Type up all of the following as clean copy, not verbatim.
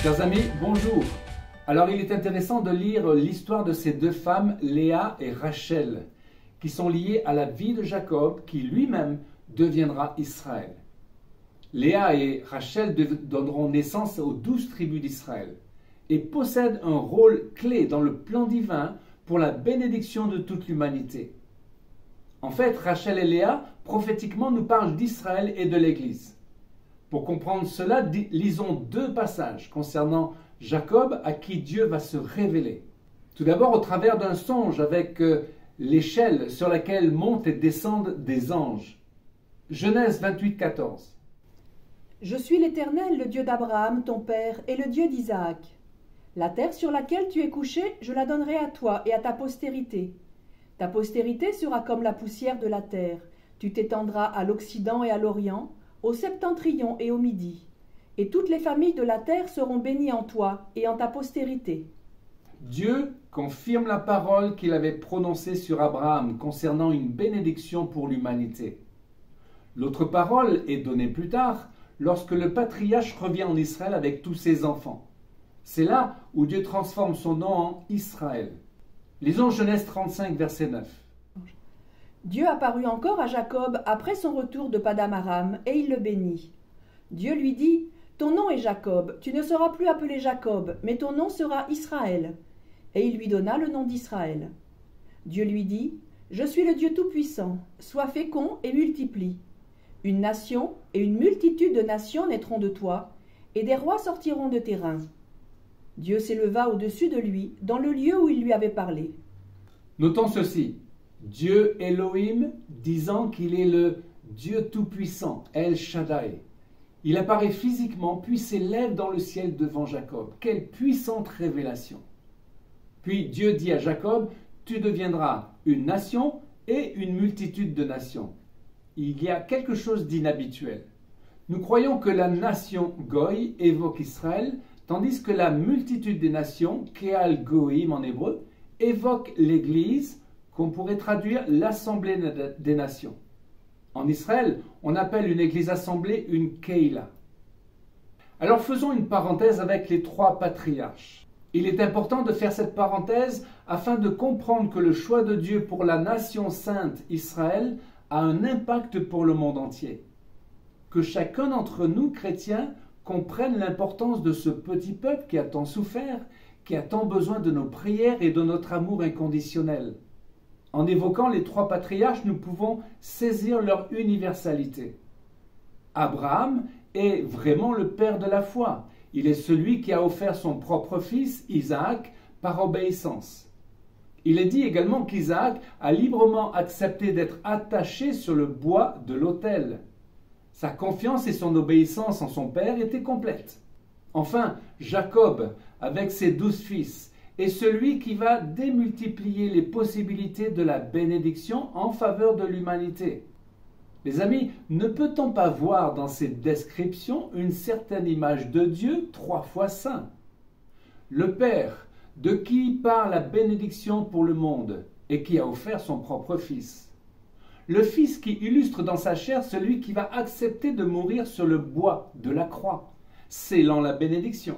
Chers amis, bonjour. Alors il est intéressant de lire l'histoire de ces deux femmes, Léa et Rachel, qui sont liées à la vie de Jacob, qui lui-même deviendra Israël. Léa et Rachel donneront naissance aux 12 tribus d'Israël et possèdent un rôle clé dans le plan divin pour la bénédiction de toute l'humanité. En fait, Rachel et Léa, prophétiquement, nous parlent d'Israël et de l'Église. Pour comprendre cela, lisons deux passages concernant Jacob à qui Dieu va se révéler. Tout d'abord au travers d'un songe avec l'échelle sur laquelle montent et descendent des anges. Genèse 28, 14. Je suis l'Éternel, le Dieu d'Abraham, ton père, et le Dieu d'Isaac. La terre sur laquelle tu es couché, je la donnerai à toi et à ta postérité. Ta postérité sera comme la poussière de la terre. Tu t'étendras à l'Occident et à l'Orient, au septentrion et au midi. Et toutes les familles de la terre seront bénies en toi et en ta postérité. Dieu confirme la parole qu'il avait prononcée sur Abraham concernant une bénédiction pour l'humanité. L'autre parole est donnée plus tard, lorsque le patriarche revient en Israël avec tous ses enfants. C'est là où Dieu transforme son nom en Israël. Lisons Genèse 35, verset 9. Dieu apparut encore à Jacob après son retour de Padam-Aram, et il le bénit. Dieu lui dit, « Ton nom est Jacob, tu ne seras plus appelé Jacob, mais ton nom sera Israël. » Et il lui donna le nom d'Israël. Dieu lui dit, « Je suis le Dieu Tout-Puissant, sois fécond et multiplie. Une nation et une multitude de nations naîtront de toi, et des rois sortiront de tes reins. » Dieu s'éleva au-dessus de lui, dans le lieu où il lui avait parlé. Notons ceci. Dieu Elohim, disant qu'il est le Dieu Tout-Puissant, El Shaddai. Il apparaît physiquement, puis s'élève dans le ciel devant Jacob. Quelle puissante révélation! Puis Dieu dit à Jacob, tu deviendras une nation et une multitude de nations. Il y a quelque chose d'inhabituel. Nous croyons que la nation Goï évoque Israël, tandis que la multitude des nations, Keal Goïm en hébreu, évoque l'Église, qu'on pourrait traduire l'Assemblée des Nations. En Israël, on appelle une église assemblée une Keila. Alors faisons une parenthèse avec les trois patriarches. Il est important de faire cette parenthèse afin de comprendre que le choix de Dieu pour la nation sainte Israël a un impact pour le monde entier. Que chacun d'entre nous, chrétiens, comprenne l'importance de ce petit peuple qui a tant souffert, qui a tant besoin de nos prières et de notre amour inconditionnel. En évoquant les trois patriarches, nous pouvons saisir leur universalité. Abraham est vraiment le père de la foi. Il est celui qui a offert son propre fils, Isaac, par obéissance. Il est dit également qu'Isaac a librement accepté d'être attaché sur le bois de l'autel. Sa confiance et son obéissance en son père étaient complètes. Enfin, Jacob, avec ses 12 fils, est celui qui va démultiplier les possibilités de la bénédiction en faveur de l'humanité. Les amis, ne peut-on pas voir dans cette description une certaine image de Dieu 3 fois saint? Le Père, de qui part la bénédiction pour le monde et qui a offert son propre Fils. Le Fils qui illustre dans sa chair celui qui va accepter de mourir sur le bois de la croix, scellant la bénédiction.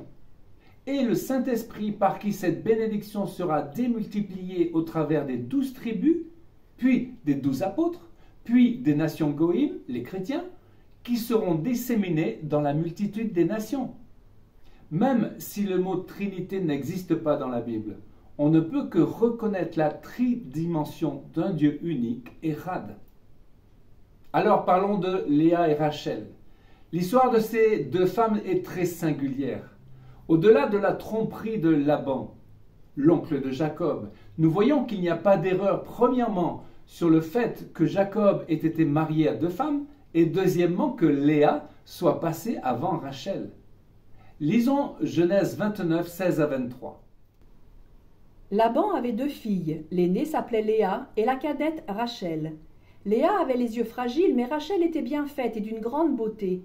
Et le Saint-Esprit par qui cette bénédiction sera démultipliée au travers des 12 tribus, puis des 12 apôtres, puis des nations Goïm, les chrétiens, qui seront disséminés dans la multitude des nations. Même si le mot Trinité n'existe pas dans la Bible, on ne peut que reconnaître la tridimension d'un Dieu unique et rad. Alors parlons de Léa et Rachel. L'histoire de ces deux femmes est très singulière. Au-delà de la tromperie de Laban, l'oncle de Jacob, nous voyons qu'il n'y a pas d'erreur, premièrement, sur le fait que Jacob ait été marié à deux femmes, et deuxièmement, que Léa soit passée avant Rachel. Lisons Genèse 29, 16 à 23. Laban avait 2 filles, l'aînée s'appelait Léa et la cadette Rachel. Léa avait les yeux fragiles, mais Rachel était bien faite et d'une grande beauté.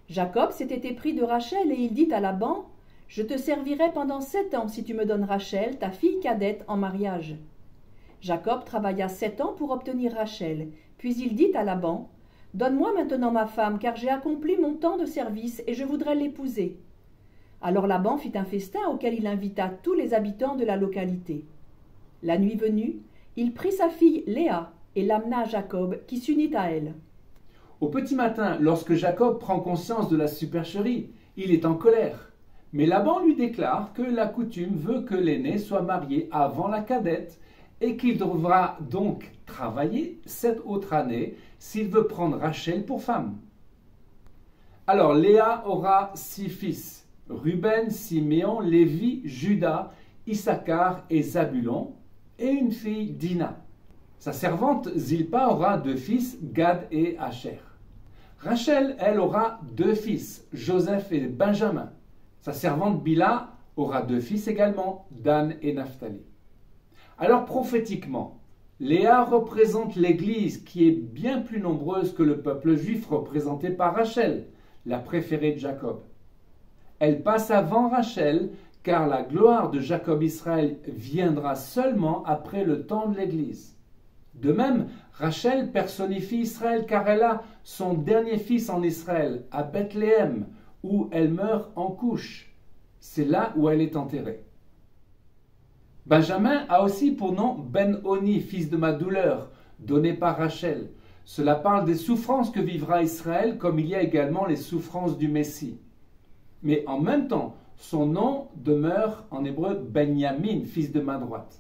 Jacob s'était épris de Rachel et il dit à Laban, « Je te servirai pendant 7 ans si tu me donnes Rachel, ta fille cadette, en mariage. » Jacob travailla 7 ans pour obtenir Rachel, puis il dit à Laban, « Donne-moi maintenant ma femme, car j'ai accompli mon temps de service et je voudrais l'épouser. » Alors Laban fit un festin auquel il invita tous les habitants de la localité. La nuit venue, il prit sa fille Léa et l'amena à Jacob, qui s'unit à elle. Au petit matin, lorsque Jacob prend conscience de la supercherie, il est en colère. Mais Laban lui déclare que la coutume veut que l'aîné soit marié avant la cadette et qu'il devra donc travailler cette autre année s'il veut prendre Rachel pour femme. Alors Léa aura 6 fils, Ruben, Siméon, Lévi, Juda, Issachar et Zabulon, et une fille Dina. Sa servante Zilpa aura 2 fils, Gad et Asher. Rachel, elle, aura 2 fils, Joseph et Benjamin. Sa servante Bila aura 2 fils également, Dan et Naphtali. Alors prophétiquement, Léa représente l'Église qui est bien plus nombreuse que le peuple juif représenté par Rachel, la préférée de Jacob. Elle passe avant Rachel, car la gloire de Jacob Israël viendra seulement après le temps de l'Église. De même, Rachel personnifie Israël car elle a son dernier fils en Israël, à Bethléem, où elle meurt en couche. C'est là où elle est enterrée. Benjamin a aussi pour nom Ben-Oni, fils de ma douleur, donné par Rachel. Cela parle des souffrances que vivra Israël, comme il y a également les souffrances du Messie. Mais en même temps, son nom demeure en hébreu Benyamin, fils de main droite.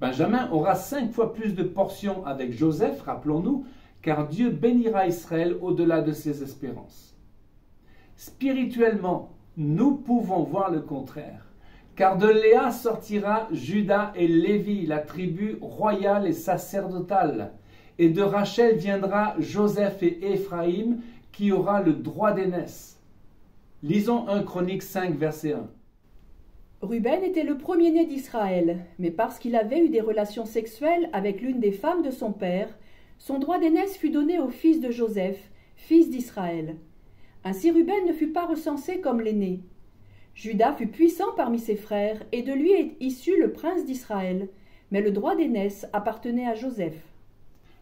Benjamin aura 5 fois plus de portions avec Joseph, rappelons-nous, car Dieu bénira Israël au-delà de ses espérances. Spirituellement, nous pouvons voir le contraire, car de Léa sortira Juda et Lévi, la tribu royale et sacerdotale, et de Rachel viendra Joseph et Éphraïm, qui aura le droit d'aînesse. Lisons 1 Chroniques 5, verset 1. Ruben était le premier-né d'Israël, mais parce qu'il avait eu des relations sexuelles avec l'une des femmes de son père, son droit d'aînesse fut donné au fils de Joseph, fils d'Israël. Ainsi Ruben ne fut pas recensé comme l'aîné. Juda fut puissant parmi ses frères, et de lui est issu le prince d'Israël, mais le droit d'aînesse appartenait à Joseph.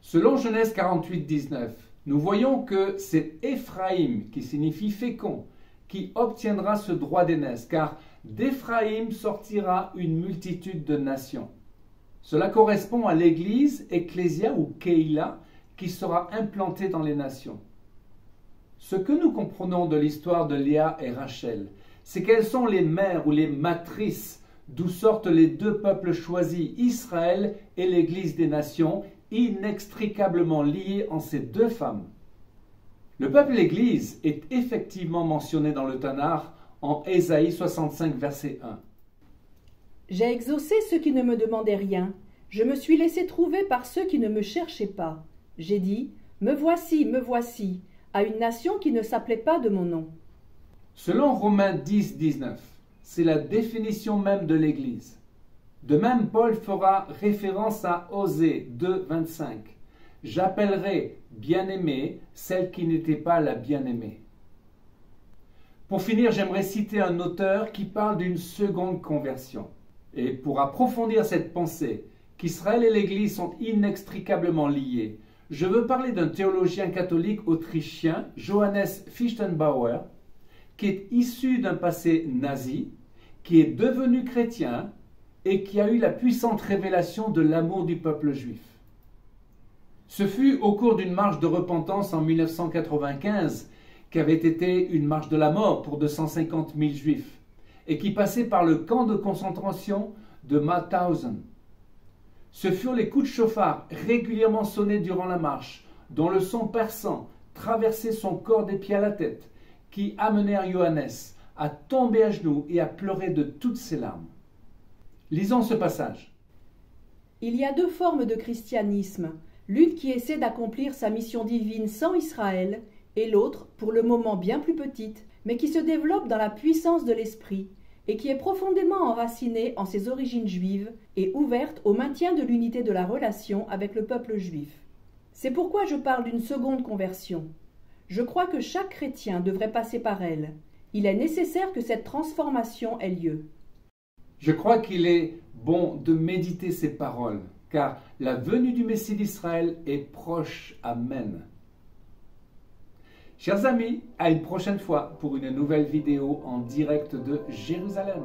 Selon Genèse 48, 19, nous voyons que c'est Éphraïm, qui signifie fécond, qui obtiendra ce droit d'aînesse, car d'Éphraïm sortira une multitude de nations. Cela correspond à l'Église, Ecclésia ou Keila, qui sera implantée dans les nations. Ce que nous comprenons de l'histoire de Léa et Rachel, c'est qu'elles sont les mères ou les matrices d'où sortent les 2 peuples choisis, Israël et l'Église des nations, inextricablement liés en ces 2 femmes. Le peuple Église est effectivement mentionné dans le Tanakh en Ésaïe 65, verset 1. J'ai exaucé ceux qui ne me demandaient rien. Je me suis laissé trouver par ceux qui ne me cherchaient pas. J'ai dit, me voici, à une nation qui ne s'appelait pas de mon nom. Selon Romains 10, 19, c'est la définition même de l'Église. De même, Paul fera référence à Osée 2, 25. J'appellerai bien-aimée celle qui n'était pas la bien-aimée. Pour finir, j'aimerais citer un auteur qui parle d'une seconde conversion. Et pour approfondir cette pensée, qu'Israël et l'Église sont inextricablement liés, je veux parler d'un théologien catholique autrichien, Johannes Fichtenbauer, qui est issu d'un passé nazi, qui est devenu chrétien et qui a eu la puissante révélation de l'amour du peuple juif. Ce fut au cours d'une marche de repentance en 1995 qui avait été une marche de la mort pour 250 000 juifs et qui passait par le camp de concentration de Mauthausen. Ce furent les coups de chauffard régulièrement sonnés durant la marche, dont le son perçant traversait son corps des pieds à la tête, qui amenèrent Johannes à tomber à genoux et à pleurer de toutes ses larmes. Lisons ce passage. Il y a 2 formes de christianisme, l'une qui essaie d'accomplir sa mission divine sans Israël, et l'autre, pour le moment bien plus petite, mais qui se développe dans la puissance de l'esprit, et qui est profondément enracinée en ses origines juives et ouverte au maintien de l'unité de la relation avec le peuple juif. C'est pourquoi je parle d'une seconde conversion. Je crois que chaque chrétien devrait passer par elle. Il est nécessaire que cette transformation ait lieu. Je crois qu'il est bon de méditer ces paroles, car la venue du Messie d'Israël est proche. Amen. Chers amis, à une prochaine fois pour une nouvelle vidéo en direct de Jérusalem.